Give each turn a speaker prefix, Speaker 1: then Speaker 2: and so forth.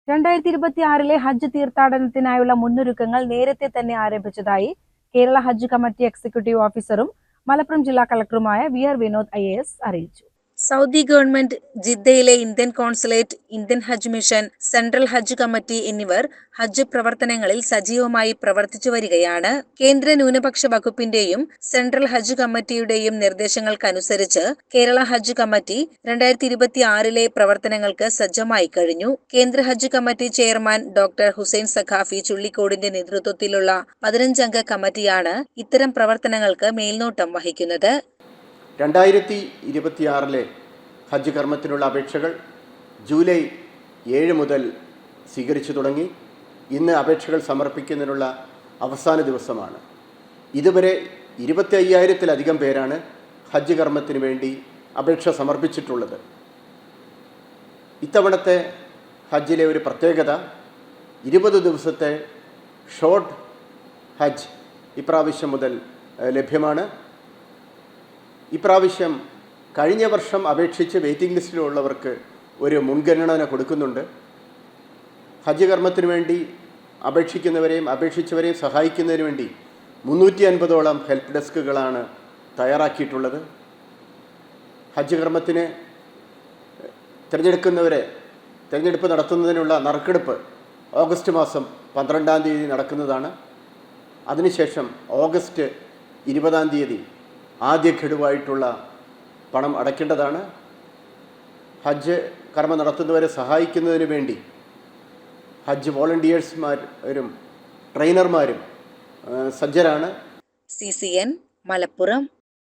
Speaker 1: 2026 ഹജ്ജ് തീർത്ഥാടനത്തിനായുള്ള മുന്നൊരുക്കങ്ങൾ നേരത്തെ തന്നെ ആരംഭിച്ചതായി കേരള ഹജ്ജ് കമ്മിറ്റി എക്സിക്യൂട്ടീവ് ഓഫീസറും മലപ്പുറം ജില്ലാ കളക്ടറുമായ വി.ആർ. വിനോദ് IAS അറിയിച്ചു. സൗദി ഗവൺമെന്റ്, ജിദ്ദയിലെ ഇന്ത്യൻ കോൺസുലേറ്റ്, ഇന്ത്യൻ ഹജ്ജ് മിഷൻ, സെൻട്രൽ ഹജ്ജ് കമ്മിറ്റി എന്നിവർ ഹജ്ജ് പ്രവർത്തനങ്ങളിൽ സജീവമായി പ്രവർത്തിച്ചു വരികയാണ്. കേന്ദ്ര ന്യൂനപക്ഷ വകുപ്പിന്റെയും സെൻട്രൽ ഹജ്ജ് കമ്മിറ്റിയുടെയും നിർദ്ദേശങ്ങൾക്കനുസരിച്ച് കേരള ഹജ്ജ് കമ്മിറ്റി 2026 പ്രവർത്തനങ്ങൾക്ക് സജ്ജമായി കഴിഞ്ഞു. കേന്ദ്ര ഹജ്ജ് കമ്മിറ്റി ചെയർമാൻ ഡോക്ടർ ഹുസൈൻ സഖാഫി ചുള്ളിക്കോടിന്റെ നേതൃത്വത്തിലുള്ള 15-അംഗ കമ്മിറ്റിയാണ് ഇത്തരം പ്രവർത്തനങ്ങൾക്ക് മേൽനോട്ടം വഹിക്കുന്നത്.
Speaker 2: 2026 ഹജ്ജ് കർമ്മത്തിനുള്ള അപേക്ഷകൾ ജൂലൈ 7 മുതൽ സ്വീകരിച്ചു തുടങ്ങി. ഇന്ന് അപേക്ഷകൾ സമർപ്പിക്കുന്നതിനുള്ള അവസാന ദിവസമാണ്. ഇതുവരെ 25,000-ത്തിലധികം പേരാണ് ഹജ്ജ് കർമ്മത്തിന് വേണ്ടി അപേക്ഷ സമർപ്പിച്ചിട്ടുള്ളത്. ഇത്തവണത്തെ ഹജ്ജിലെ ഒരു പ്രത്യേകത 20 ദിവസത്തെ ഷോർട്ട് ഹജ്ജ് ഇപ്രാവശ്യം മുതൽ ലഭ്യമാണ്. ഇപ്രാവശ്യം കഴിഞ്ഞ വർഷം അപേക്ഷിച്ച് വെയിറ്റിംഗ് ലിസ്റ്റിലുള്ളവർക്ക് ഒരു മുൻഗണന കൊടുക്കുന്നുണ്ട്. ഹജ്ജ് കർമ്മത്തിന് വേണ്ടി അപേക്ഷിച്ചവരെയും സഹായിക്കുന്നതിന് വേണ്ടി 350ഓളം ഹെൽപ്പ് ഡെസ്കുകളാണ് തയ്യാറാക്കിയിട്ടുള്ളത്. ഹജ്ജ് കർമ്മത്തിന് തിരഞ്ഞെടുപ്പ് നടത്തുന്നതിനുള്ള നറുക്കെടുപ്പ് ഓഗസ്റ്റ് മാസം 12-ാം തീയതി നടക്കുന്നതാണ്. അതിനുശേഷം ഓഗസ്റ്റ് 20-ാം തീയതി ആദ്യ ഘടുവായിട്ടുള്ള പണം അടയ്ക്കേണ്ടതാണ്. ഹജ്ജ് കർമ്മം നടത്തുന്നവരെ സഹായിക്കുന്നതിന് വേണ്ടി ഹജ്ജ് വോളണ്ടിയേഴ്സ്മാരും ട്രെയിനർമാരും സജ്ജരാണ്.
Speaker 1: CCN മലപ്പുറം.